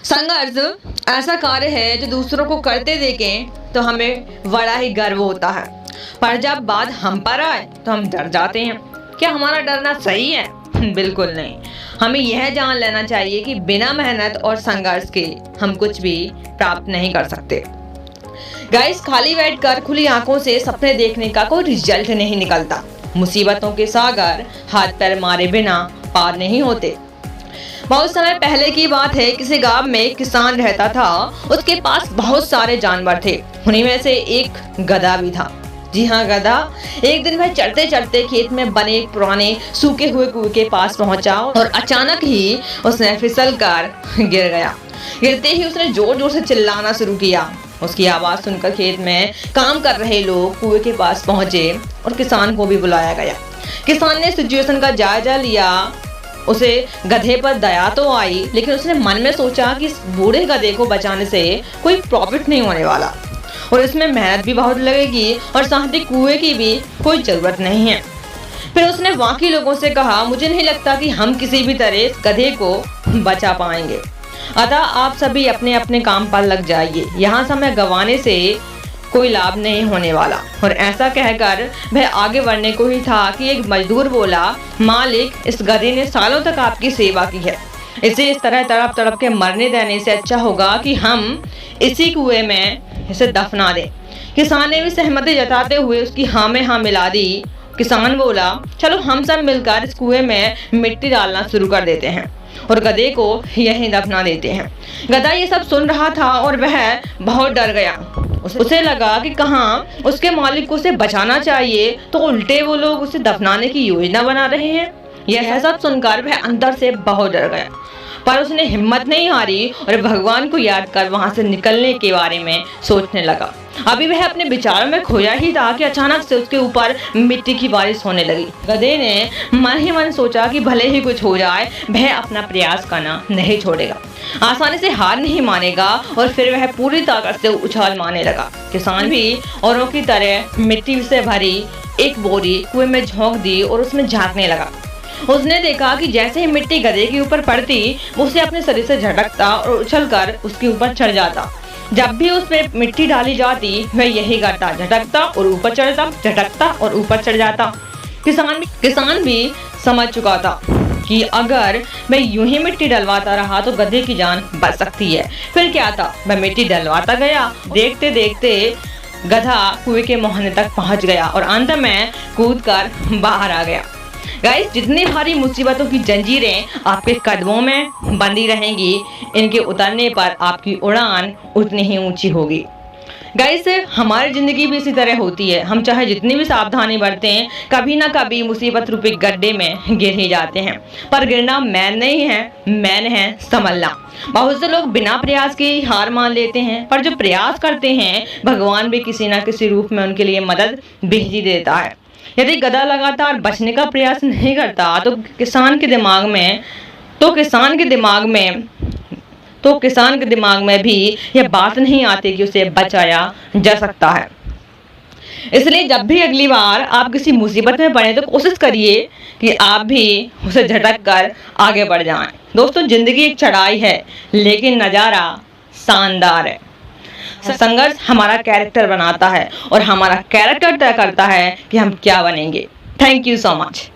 संघर्ष ऐसा कार्य है जो दूसरों को करते देखें तो हमें बड़ा ही गर्व होता है, पर जब बात हम पर आए तो हम डर जाते हैं। क्या हमारा डरना सही है? बिल्कुल नहीं। हमें यह जान लेना चाहिए कि बिना मेहनत और संघर्ष के हम कुछ भी प्राप्त नहीं कर सकते। गाइस, खाली बैठकर खुली आंखों से सपने देखने का कोई रिजल्ट नहीं निकलता। मुसीबतों के सागर हाथ पैर मारे बिना पार नहीं होते। बहुत समय पहले की बात है, किसी गांव में एक किसान रहता था। उसके पास बहुत सारे जानवर थे, उन्हीं में से एक गधा भी था। जी हाँ, गधा। एक दिन वह चढ़ते चढ़ते खेत में बने एक पुराने सूखे हुए कुएं के पास पहुंचा और अचानक ही उसने फिसल कर गिर गया। गिरते ही उसने जोर जोर से चिल्लाना शुरू किया। उसकी आवाज सुनकर खेत में काम कर रहे लोग कुएं के पास पहुंचे और किसान को भी बुलाया गया। किसान ने सिचुएशन का जायजा लिया। उसे गधे पर दया तो आई, लेकिन उसने मन में सोचा कि इस बूढ़े गधे को बचाने से कोई प्रॉफिट नहीं होने वाला और इसमें मेहनत भी बहुत लगेगी और साथ ही कुएं की भी कोई जरूरत नहीं है। फिर उसने बाकी लोगों से कहा, मुझे नहीं लगता कि हम किसी भी तरह इस गधे को बचा पाएंगे, अतः आप सभी अपने अपने काम पर लग जाइए। यहाँ समय गंवाने से कोई लाभ नहीं होने वाला। और ऐसा कहकर वह आगे बढ़ने को ही था कि एक मजदूर बोला, मालिक, इस गधे ने सालों तक आपकी सेवा की है, इसे इस तरह तड़प तड़प के मरने देने से अच्छा होगा कि हम इसी कुएं में इसे दफना दें। किसान ने भी सहमति जताते हुए उसकी हाँ में हाँ मिला दी। किसान बोला, चलो हम सब मिलकर इस कुएं में मिट्टी डालना शुरू कर देते हैं और गधे को यहीं दफना देते हैं। गधा ये सब सुन रहा था और वह बहुत डर गया। उसे लगा कि कहाँ उसके मालिक को उसे बचाना चाहिए तो उल्टे वो लोग उसे दफनाने की योजना बना रहे हैं। यह सब सुनकर वह अंदर से बहुत डर गया, पर उसने हिम्मत नहीं हारी और भगवान को याद कर वहां से निकलने के बारे में सोचने लगा। अभी वह अपने विचारों में खोया ही था कि अचानक से उसके ऊपर मिट्टी की बारिश होने लगी। गधे ने मन ही मन सोचा कि भले ही कुछ हो जाए, वह अपना प्रयास करना नहीं छोड़ेगा, आसानी से हार नहीं मानेगा। और फिर वह पूरी ताकत से उछाल मारने लगा। किसान भी औरों की तरह मिट्टी से भरी एक बोरी कुएं में झोंक दी और उसमें झांकने लगा। उसने देखा कि जैसे ही मिट्टी गधे के ऊपर पड़ती, उसे अपने शरीर से झटकता और उछलकर उसके ऊपर चढ़ जाता। जब भी उस पे मिट्टी डाली जाती, वह यही करता, झटकता और ऊपर चढ़ता, झटकता और ऊपर चढ़ जाता। किसान भी समझ चुका था कि अगर मैं यूं ही मिट्टी डलवाता रहा तो गधे की जान बच सकती है। फिर क्या था, वह मिट्टी डलवाता गया। देखते देखते गधा कुएं के मोहने तक पहुंच गया और अंत में कूदकर बाहर आ गया। गाइस, जितनी भारी मुसीबतों की जंजीरें आपके कदमों में बंधी रहेंगी, इनके उतरने पर आपकी उड़ान उतनी ही ऊंची होगी। गाइस, हमारी जिंदगी भी इसी तरह होती है। हम चाहे जितनी भी सावधानी बरतें, कभी ना कभी मुसीबत रूपी गड्ढे में गिर ही जाते हैं। पर गिरना मैन नहीं है, मैन है संभलना। बहुत से लोग बिना प्रयास के हार मान लेते हैं, पर जो प्रयास करते हैं, भगवान भी किसी न किसी रूप में उनके लिए मदद भेज ही देता है। यदि गधा लगातार बचने का प्रयास नहीं करता तो किसान के दिमाग में भी यह बात नहीं आती कि उसे बचाया जा सकता है। इसलिए जब भी अगली बार आप किसी मुसीबत में पड़े तो कोशिश करिए कि आप भी उसे झटक कर आगे बढ़ जाएं। दोस्तों, जिंदगी एक चढ़ाई है, लेकिन नज़ारा शानदार है। संघर्ष हमारा कैरेक्टर बनाता है और हमारा कैरेक्टर तय करता है कि हम क्या बनेंगे। Thank you so much.